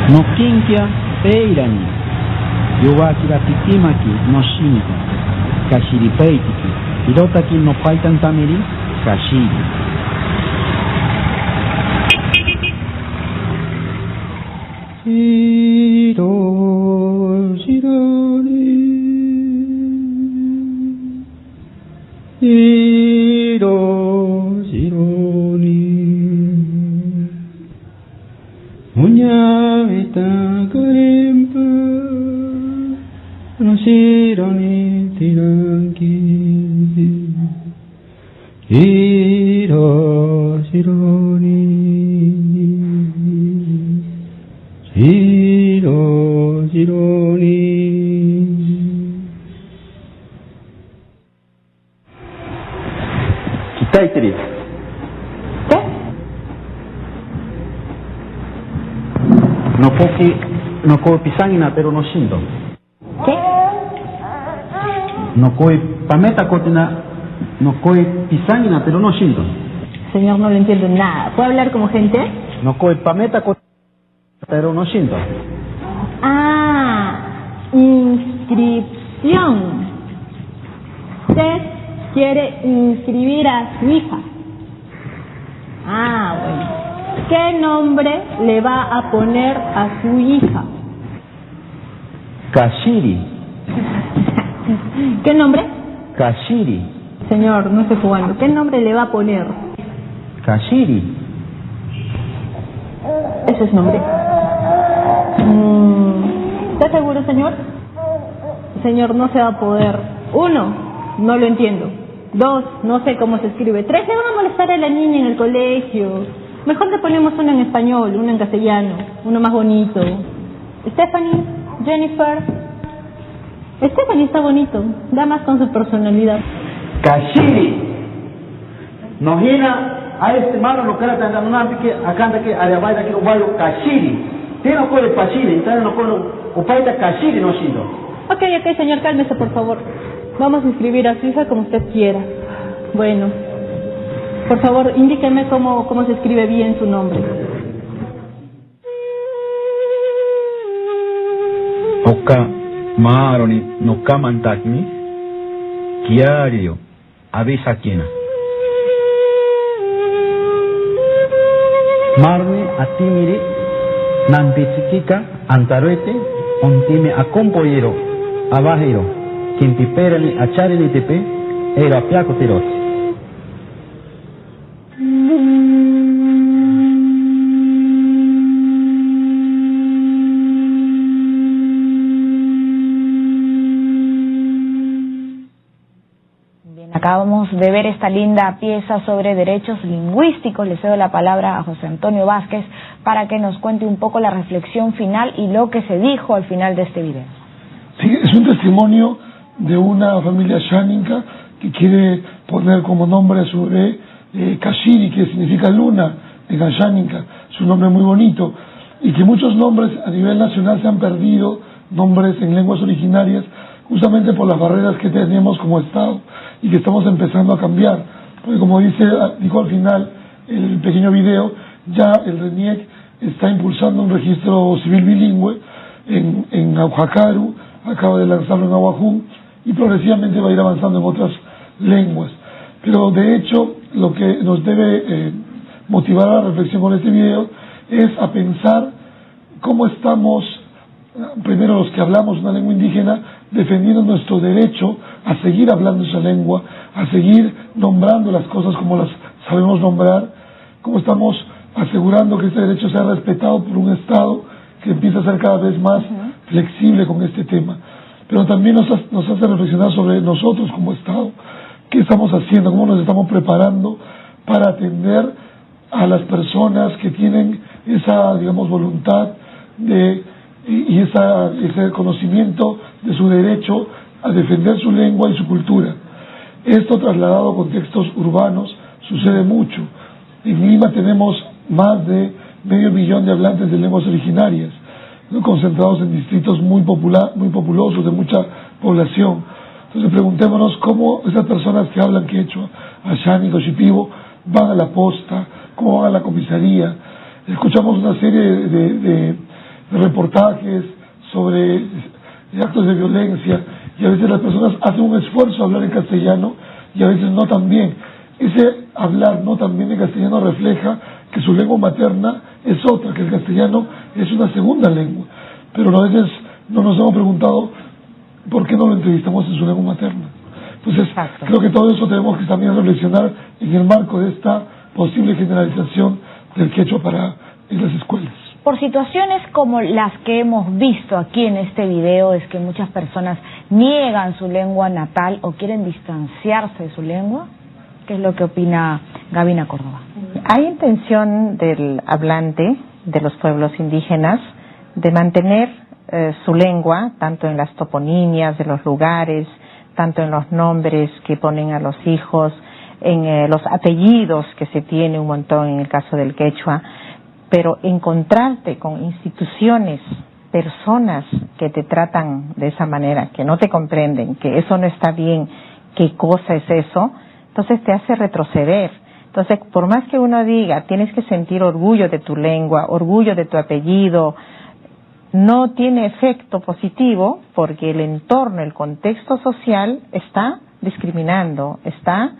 Speaker 6: No Kinkia Peirani, Yuwakira Pikimaki no Shinto, Kashiri Peitiki, Hirotaki no Paitan Tamiri, Kashiri. Shiro, Shironi, Shiro, Shironi, Muñavita Karimpa, no Shironi Tiranki, Shiro, Shironi, Shiro, Shironi. Kitaiteri.
Speaker 1: ¿Qué?
Speaker 6: No koi pisangina pero no shindo.
Speaker 1: ¿Qué?
Speaker 6: No koi pameta kotina, no koi pisangina pero no shindo.
Speaker 7: Señor, no le entiendo nada. ¿Puede hablar como gente?
Speaker 6: No koi pameta kotina pero no shindo.
Speaker 7: Ah, inscripción. Usted quiere inscribir a su hija. Ah, bueno. ¿Qué nombre le va a poner a su hija?
Speaker 6: Kashiri.
Speaker 7: ¿Qué nombre?
Speaker 6: Kashiri.
Speaker 7: Señor, no estoy jugando. ¿Qué nombre le va a poner?
Speaker 6: Kashiri.
Speaker 7: Ese es nombre. ¿Está seguro, señor? Señor, no se va a poder. 1, no lo entiendo. 2, no sé cómo se escribe. 3, le van a molestar a la niña en el colegio. Mejor le ponemos uno en español, uno en castellano, uno más bonito. Stephanie, Jennifer. Stephanie está bonito, da más con su personalidad.
Speaker 6: Kashiri. Nojina a este malo no quiere tener una que acá de que arabai de que ubayo Kashiri. Tiene no puede Kashiri, entonces no puede upaita Kashiri no sido.
Speaker 7: Ok, señor, cálmese por favor. Vamos a inscribir a su hija como usted quiera. Bueno, por favor, indíqueme cómo se escribe bien su nombre.
Speaker 6: Oka Maroni no kamantakmi Kiario Abisakina Marni atimiri Nampitsikika Antaruete Ontime acompoyero Abajero Quintiperali Acharili Tepe Era Piaco Tirote.
Speaker 1: Acabamos de ver esta linda pieza sobre derechos lingüísticos. Le cedo la palabra a José Antonio Vázquez para que nos cuente un poco la reflexión final y lo que se dijo al final de este video.
Speaker 2: Sí, es un testimonio de una familia Xáninca que quiere poner como nombre a su bebé Kashiri, que significa luna en Xáninca. Es un nombre muy bonito y que muchos nombres a nivel nacional se han perdido, nombres en lenguas originarias, justamente por las barreras que tenemos como Estado y que estamos empezando a cambiar. Porque como dijo al final el pequeño video, ya el RENIEC está impulsando un registro civil bilingüe en Aujacaru, acaba de lanzarlo en Ahuajún y progresivamente va a ir avanzando en otras lenguas. Pero de hecho lo que nos debe motivar a la reflexión con este video es a pensar cómo estamos, primero los que hablamos una lengua indígena, defendiendo nuestro derecho a seguir hablando esa lengua, a seguir nombrando las cosas como las sabemos nombrar, cómo estamos asegurando que este derecho sea respetado por un Estado que empieza a ser cada vez más flexible con este tema. Pero también nos hace reflexionar sobre nosotros como Estado, qué estamos haciendo, cómo nos estamos preparando para atender a las personas que tienen esa, digamos, voluntad y ese conocimiento de su derecho a defender su lengua y su cultura. Esto trasladado a contextos urbanos sucede mucho. En Lima tenemos más de 500,000 de hablantes de lenguas originarias, ¿no?, concentrados en distritos muy populosos, de mucha población. Entonces preguntémonos cómo esas personas que hablan quechua, Xánico, Shipibo, van a la posta, cómo van a la comisaría. Escuchamos una serie de reportajes sobre actos de violencia y a veces las personas hacen un esfuerzo a hablar en castellano y a veces no tan bien. Ese hablar no tan bien en castellano refleja que su lengua materna es otra, que el castellano es una segunda lengua, pero a veces no nos hemos preguntado por qué no lo entrevistamos en su lengua materna. Entonces, creo que todo eso tenemos que también reflexionar en el marco de esta posible generalización del quechua en las escuelas.
Speaker 1: Por situaciones como las que hemos visto aquí en este video, es que muchas personas niegan su lengua natal o quieren distanciarse de su lengua. ¿Qué es lo que opina Gavina Córdoba?
Speaker 3: Hay intención del hablante de los pueblos indígenas de mantener su lengua, tanto en las toponimias de los lugares, tanto en los nombres que ponen a los hijos, en los apellidos que se tiene un montón en el caso del quechua, pero encontrarte con instituciones, personas que te tratan de esa manera, que no te comprenden, que eso no está bien, qué cosa es eso, entonces te hace retroceder. Entonces, por más que uno diga, tienes que sentir orgullo de tu lengua, orgullo de tu apellido, no tiene efecto positivo porque el entorno, el contexto social está discriminando, está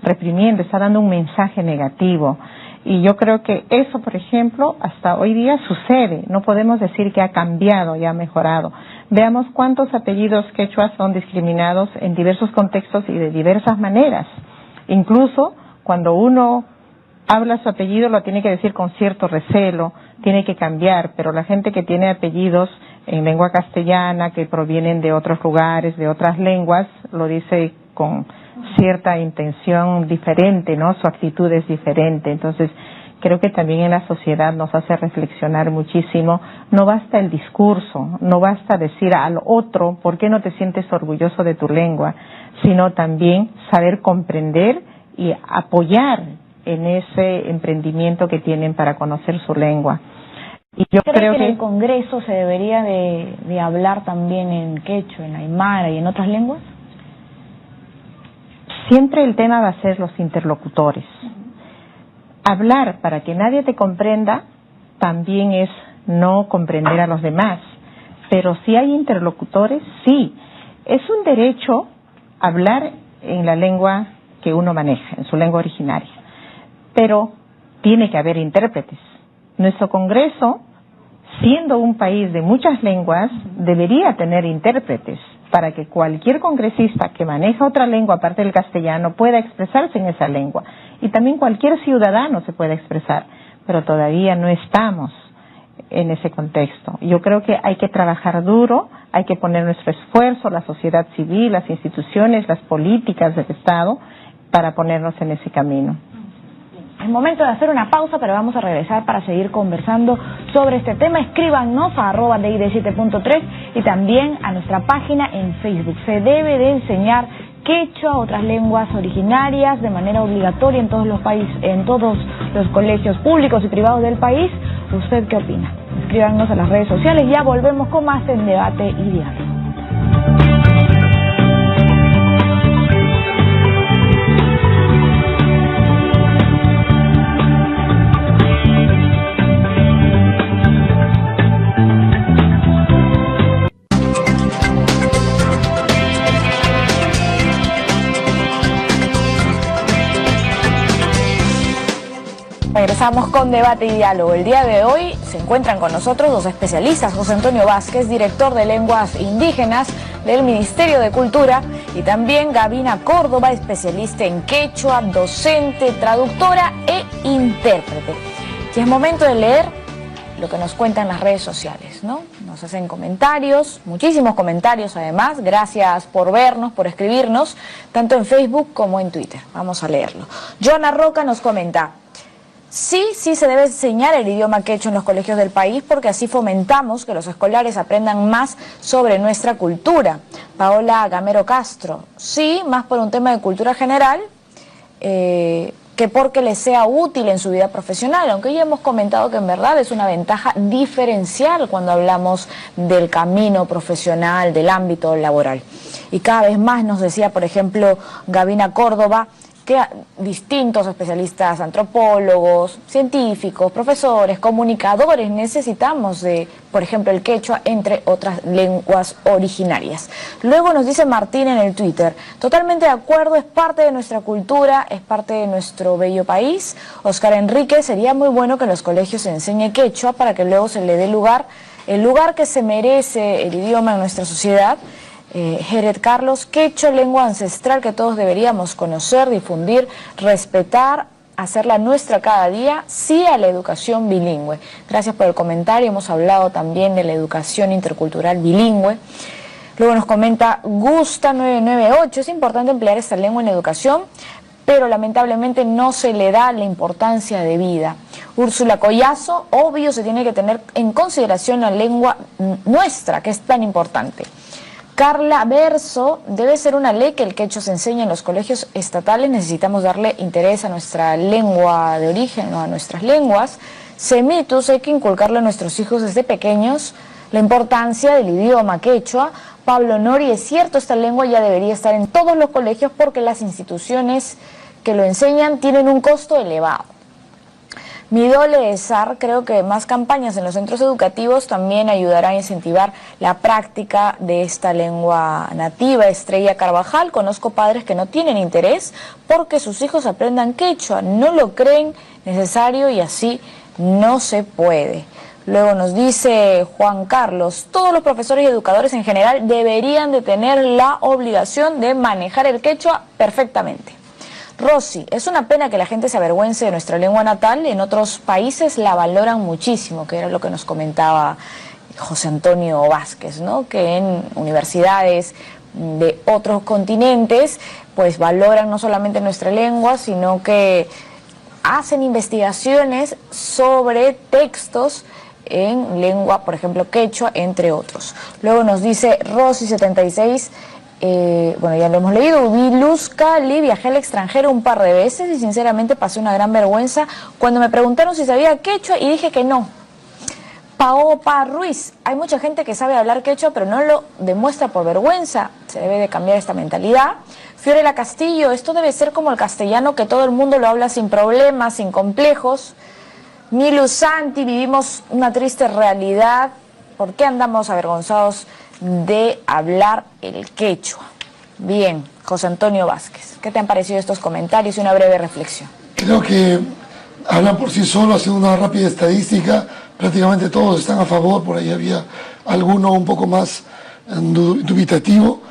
Speaker 3: reprimiendo, está dando un mensaje negativo. Y yo creo que eso, por ejemplo, hasta hoy día sucede. No podemos decir que ha cambiado y ha mejorado. Veamos cuántos apellidos quechua son discriminados en diversos contextos y de diversas maneras. Incluso cuando uno habla su apellido lo tiene que decir con cierto recelo, tiene que cambiar, pero la gente que tiene apellidos en lengua castellana, que provienen de otros lugares, de otras lenguas, lo dice con cierta intención diferente, ¿no? Su actitud es diferente. Entonces, creo que también en la sociedad nos hace reflexionar muchísimo. No basta el discurso, no basta decir al otro por qué no te sientes orgulloso de tu lengua, sino también saber comprender y apoyar en ese emprendimiento que tienen para conocer su lengua. Y yo creo que
Speaker 1: en el Congreso se debería de hablar también en quechua, en aymara y en otras lenguas.
Speaker 3: Siempre el tema va a ser los interlocutores. Hablar para que nadie te comprenda también es no comprender a los demás. Pero si hay interlocutores, sí. Es un derecho hablar en la lengua que uno maneja, en su lengua originaria. Pero tiene que haber intérpretes. Nuestro Congreso, siendo un país de muchas lenguas, debería tener intérpretes para que cualquier congresista que maneja otra lengua aparte del castellano pueda expresarse en esa lengua. Y también cualquier ciudadano se pueda expresar, pero todavía no estamos en ese contexto. Yo creo que hay que trabajar duro, hay que poner nuestro esfuerzo, la sociedad civil, las instituciones, las políticas del Estado, para ponernos en ese camino.
Speaker 1: Es momento de hacer una pausa, pero vamos a regresar para seguir conversando sobre este tema. Escríbanos a @DID7.3 y también a nuestra página en Facebook. Se debe de enseñar quechua, otras lenguas originarias de manera obligatoria en todos los países, en todos los colegios públicos y privados del país. ¿Usted qué opina? Escríbanos a las redes sociales. Ya volvemos con más en Debate y Diálogo. Regresamos con Debate y Diálogo. El día de hoy se encuentran con nosotros dos especialistas, José Antonio Vázquez, director de Lenguas Indígenas del Ministerio de Cultura, y también Gavina Córdoba, especialista en quechua, docente, traductora e intérprete. Y es momento de leer lo que nos cuentan las redes sociales, ¿no? Nos hacen comentarios, muchísimos comentarios además. Gracias por vernos, por escribirnos, tanto en Facebook como en Twitter. Vamos a leerlo. Joana Roca nos comenta: sí se debe enseñar el idioma quechua en los colegios del país, porque así fomentamos que los escolares aprendan más sobre nuestra cultura. Paola Gamero Castro: sí, más por un tema de cultura general que porque les sea útil en su vida profesional, aunque ya hemos comentado que en verdad es una ventaja diferencial cuando hablamos del camino profesional, del ámbito laboral. Y cada vez más nos decía, por ejemplo, Gavina Córdoba, que distintos especialistas, antropólogos, científicos, profesores, comunicadores, necesitamos de, por ejemplo, el quechua, entre otras lenguas originarias. Luego nos dice Martín en el Twitter: totalmente de acuerdo, es parte de nuestra cultura, es parte de nuestro bello país. Oscar Enrique: sería muy bueno que en los colegios se enseñe quechua para que luego se le dé el lugar que se merece el idioma en nuestra sociedad. Jeret Carlos: quechua, lengua ancestral que todos deberíamos conocer, difundir, respetar, hacerla nuestra cada día. Sí a la educación bilingüe. Gracias por el comentario. Hemos hablado también de la educación intercultural bilingüe. Luego nos comenta Gusta 998: es importante emplear esta lengua en educación, pero lamentablemente no se le da la importancia debida. Úrsula Collazo: obvio, se tiene que tener en consideración la lengua nuestra, que es tan importante. Carla Verso: debe ser una ley que el quechua se enseñe en los colegios estatales, necesitamos darle interés a nuestra lengua de origen o a nuestras lenguas. Semitus: hay que inculcarle a nuestros hijos desde pequeños la importancia del idioma quechua. Pablo Nori: es cierto, esta lengua ya debería estar en todos los colegios porque las instituciones que lo enseñan tienen un costo elevado. Midole Sar, creo que más campañas en los centros educativos también ayudarán a incentivar la práctica de esta lengua nativa. Estrella Carvajal, conozco padres que no tienen interés porque sus hijos aprendan quechua, no lo creen necesario y así no se puede. Luego nos dice Juan Carlos, todos los profesores y educadores en general deberían de tener la obligación de manejar el quechua perfectamente. Rosy, es una pena que la gente se avergüence de nuestra lengua natal, en otros países la valoran muchísimo, que era lo que nos comentaba José Antonio Vázquez, ¿no? Que en universidades de otros continentes pues valoran no solamente nuestra lengua, sino que hacen investigaciones sobre textos en lengua, por ejemplo, quechua, entre otros. Luego nos dice Rosy76, bueno, ya lo hemos leído, vi Luz Cali, viajé al extranjero un par de veces y sinceramente pasé una gran vergüenza cuando me preguntaron si sabía quechua y dije que no. Paopa Ruiz, hay mucha gente que sabe hablar quechua pero no lo demuestra por vergüenza, se debe de cambiar esta mentalidad. Fiorella Castillo, esto debe ser como el castellano, que todo el mundo lo habla sin problemas, sin complejos. Milu Santi, vivimos una triste realidad, ¿por qué andamos avergonzados de hablar el quechua? Bien, José Antonio Vázquez, ¿qué te han parecido estos comentarios y una breve reflexión?
Speaker 2: Creo que hablan por sí solos, haciendo una rápida estadística, prácticamente todos están a favor, por ahí había alguno un poco más dubitativo,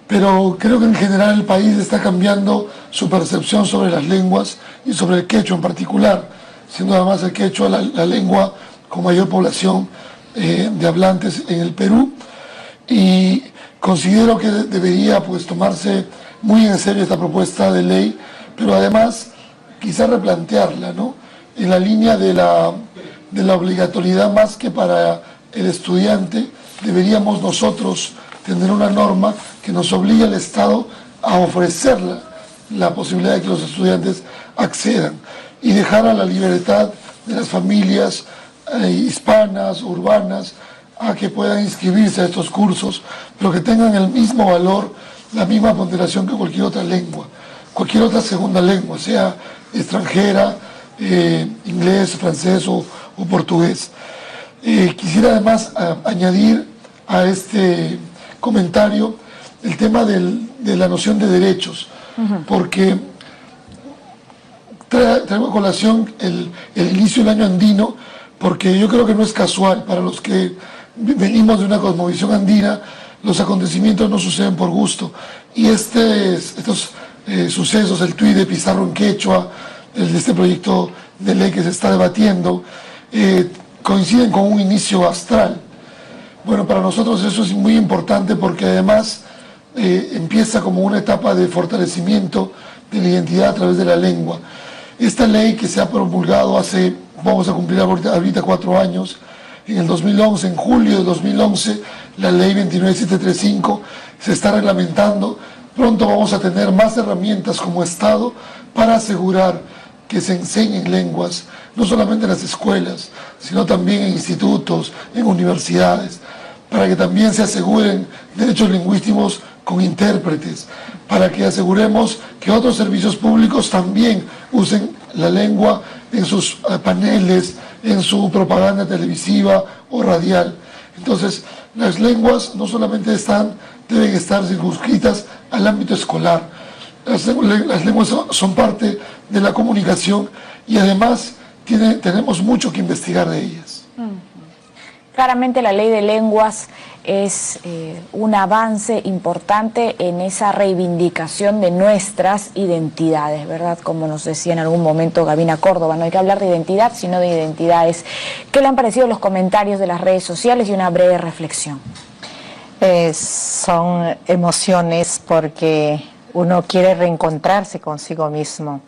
Speaker 2: pero creo que en general el país está cambiando su percepción sobre las lenguas y sobre el quechua en particular, siendo además el quechua la lengua con mayor población de hablantes en el Perú. Y considero que debería pues tomarse muy en serio esta propuesta de ley, pero además quizá replantearla, ¿no? En la línea de la obligatoriedad, más que para el estudiante, deberíamos nosotros tener una norma que nos obligue al Estado a ofrecer la posibilidad de que los estudiantes accedan y dejar a la libertad de las familias hispanas, urbanas, a que puedan inscribirse a estos cursos, pero que tengan el mismo valor, la misma ponderación que cualquier otra lengua, cualquier otra segunda lengua, sea extranjera, inglés, francés o portugués. Quisiera además añadir a este comentario el tema de la noción de derechos, porque traigo a colación el inicio del año andino, porque yo creo que no es casual. Para los que venimos de una cosmovisión andina, los acontecimientos no suceden por gusto, y estos sucesos, el tuit de Pizarro en quechua, de este proyecto de ley que se está debatiendo, coinciden con un inicio astral. Bueno, para nosotros eso es muy importante porque además empieza como una etapa de fortalecimiento de la identidad a través de la lengua. Esta ley que se ha promulgado vamos a cumplir ahorita 4 años, en el 2011, en julio de 2011, la ley 29735 se está reglamentando. Pronto vamos a tener más herramientas como Estado para asegurar que se enseñen lenguas, no solamente en las escuelas, sino también en institutos, en universidades, para que también se aseguren derechos lingüísticos con intérpretes, para que aseguremos que otros servicios públicos también usen la lengua en sus paneles, en su propaganda televisiva o radial. Entonces, las lenguas no solamente deben estar circunscritas al ámbito escolar. Las lenguas son parte de la comunicación y además tenemos mucho que investigar de ellas.
Speaker 1: Claramente la ley de lenguas es un avance importante en esa reivindicación de nuestras identidades, ¿verdad? Como nos decía en algún momento Gabina Córdoba, no hay que hablar de identidad, sino de identidades. ¿Qué le han parecido los comentarios de las redes sociales y una breve reflexión?
Speaker 3: Son emociones porque uno quiere reencontrarse consigo mismo,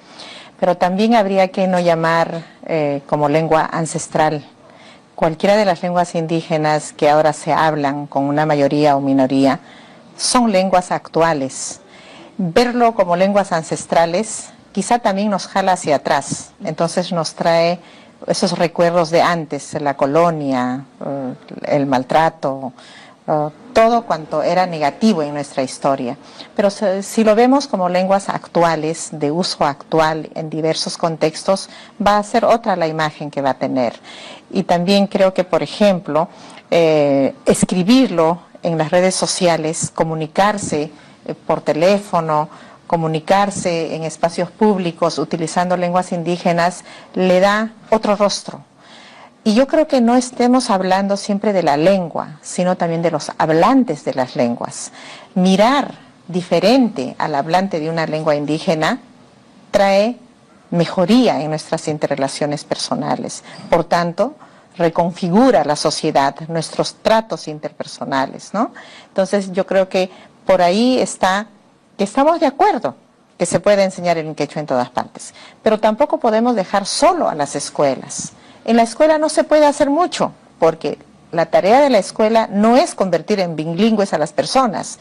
Speaker 3: pero también habría que no llamar como lengua ancestral. Cualquiera de las lenguas indígenas que ahora se hablan con una mayoría o minoría son lenguas actuales. Verlo como lenguas ancestrales quizá también nos jala hacia atrás, entonces nos trae esos recuerdos de antes, la colonia, el maltrato todo cuanto era negativo en nuestra historia. Pero si lo vemos como lenguas actuales, de uso actual en diversos contextos, va a ser otra la imagen que va a tener. Y también creo que, por ejemplo, escribirlo en las redes sociales, comunicarse por teléfono, comunicarse en espacios públicos utilizando lenguas indígenas, le da otro rostro. Y yo creo que no estemos hablando siempre de la lengua, sino también de los hablantes de las lenguas. Mirar diferente al hablante de una lengua indígena trae mejoría en nuestras interrelaciones personales. Por tanto, reconfigura la sociedad, nuestros tratos interpersonales, ¿no? Entonces yo creo que por ahí está, que estamos de acuerdo que se puede enseñar el quechua en todas partes, pero tampoco podemos dejar solo a las escuelas. En la escuela no se puede hacer mucho, porque la tarea de la escuela no es convertir en bilingües a las personas,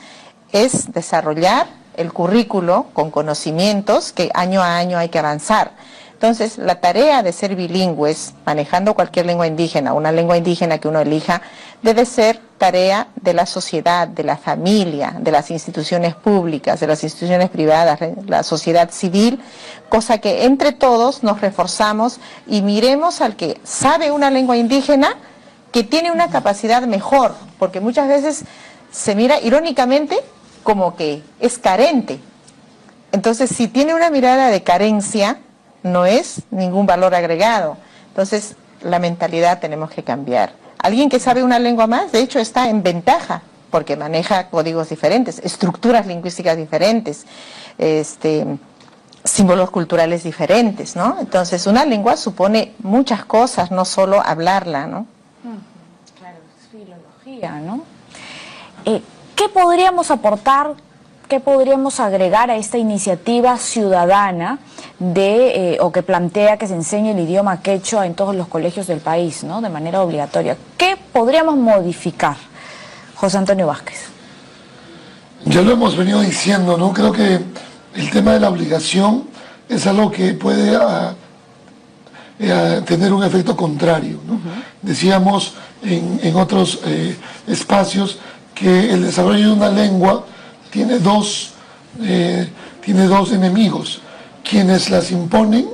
Speaker 3: es desarrollar el currículo con conocimientos que año a año hay que avanzar. Entonces, la tarea de ser bilingües, manejando cualquier lengua indígena, una lengua indígena que uno elija, debe ser tarea de la sociedad, de la familia, de las instituciones públicas, de las instituciones privadas, la sociedad civil, cosa que entre todos nos reforzamos y miremos al que sabe una lengua indígena que tiene una capacidad mejor, porque muchas veces se mira irónicamente como que es carente. Entonces, si tiene una mirada de carencia, no es ningún valor agregado. Entonces, la mentalidad tenemos que cambiar. Alguien que sabe una lengua más, de hecho, está en ventaja, porque maneja códigos diferentes, estructuras lingüísticas diferentes, símbolos culturales diferentes, ¿no? Entonces, una lengua supone muchas cosas, no solo hablarla, ¿no?
Speaker 1: Claro, es filología, ¿no? ¿Qué podríamos aportar, qué podríamos agregar a esta iniciativa ciudadana o que plantea que se enseñe el idioma quechua en todos los colegios del país, ¿no? De manera obligatoria? ¿Qué podríamos modificar, José Antonio Vázquez?
Speaker 2: Ya lo hemos venido diciendo, ¿no? Creo que el tema de la obligación es algo que puede tener un efecto contrario, ¿no? Decíamos en otros espacios que el desarrollo de una lengua tiene dos enemigos, quienes las imponen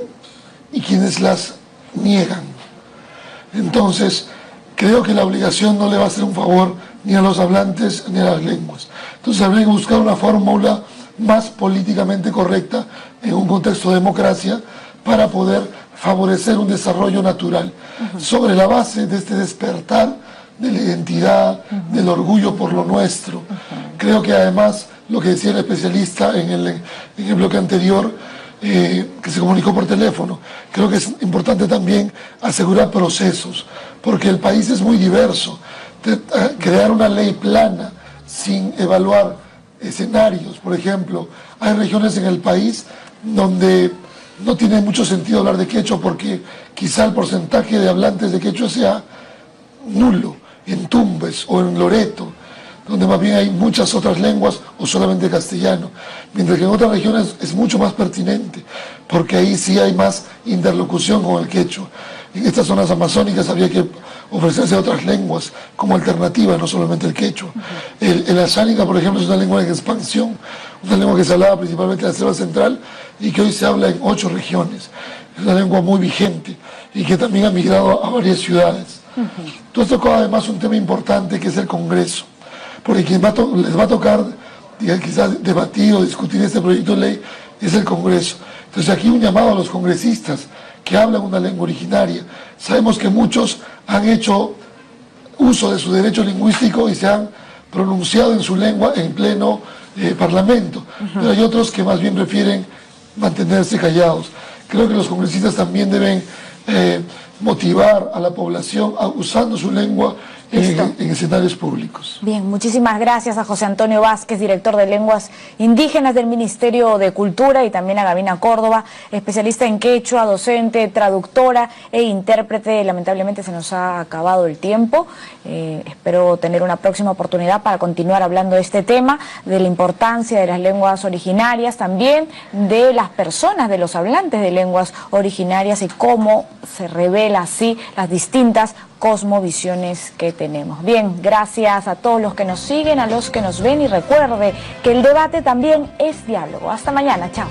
Speaker 2: y quienes las niegan. Entonces, creo que la obligación no le va a hacer un favor ni a los hablantes ni a las lenguas. Entonces habría que buscar una fórmula más políticamente correcta en un contexto de democracia para poder favorecer un desarrollo natural sobre la base de este despertar de la identidad, del orgullo por lo nuestro. Creo que además, lo que decía el especialista en el bloque anterior, que se comunicó por teléfono, creo que es importante también asegurar procesos, porque el país es muy diverso. Crear una ley plana sin evaluar escenarios, por ejemplo, hay regiones en el país donde no tiene mucho sentido hablar de quechua porque quizá el porcentaje de hablantes de quechua sea nulo, en Tumbes o en Loreto, donde más bien hay muchas otras lenguas o solamente castellano, mientras que en otras regiones es mucho más pertinente, porque ahí sí hay más interlocución con el quechua. En estas zonas amazónicas habría que ofrecerse otras lenguas como alternativa, no solamente el quechua. El ashánica, por ejemplo, es una lengua en expansión, una lengua que se hablaba principalmente en la selva central y que hoy se habla en 8 regiones. Es una lengua muy vigente y que también ha migrado a varias ciudades. Entonces tocó además un tema importante que es el Congreso, porque quien les va a tocar quizás debatir o discutir este proyecto de ley es el Congreso. Entonces aquí un llamado a los congresistas que hablan una lengua originaria. Sabemos que muchos han hecho uso de su derecho lingüístico y se han pronunciado en su lengua en pleno parlamento, pero hay otros que más bien prefieren mantenerse callados. Creo que los congresistas también deben motivar a la población usando su lengua en escenarios públicos.
Speaker 1: Bien, muchísimas gracias a José Antonio Vázquez, director de Lenguas Indígenas del Ministerio de Cultura, y también a Gavina Córdoba, especialista en quechua, docente, traductora e intérprete. Lamentablemente se nos ha acabado el tiempo. Espero tener una próxima oportunidad para continuar hablando de este tema, de la importancia de las lenguas originarias, también de las personas, de los hablantes de lenguas originarias y cómo se revela así las distintas cosmovisiones que tenemos. Bien, gracias a todos los que nos siguen, a los que nos ven, y recuerde que el debate también es diálogo. Hasta mañana, chao.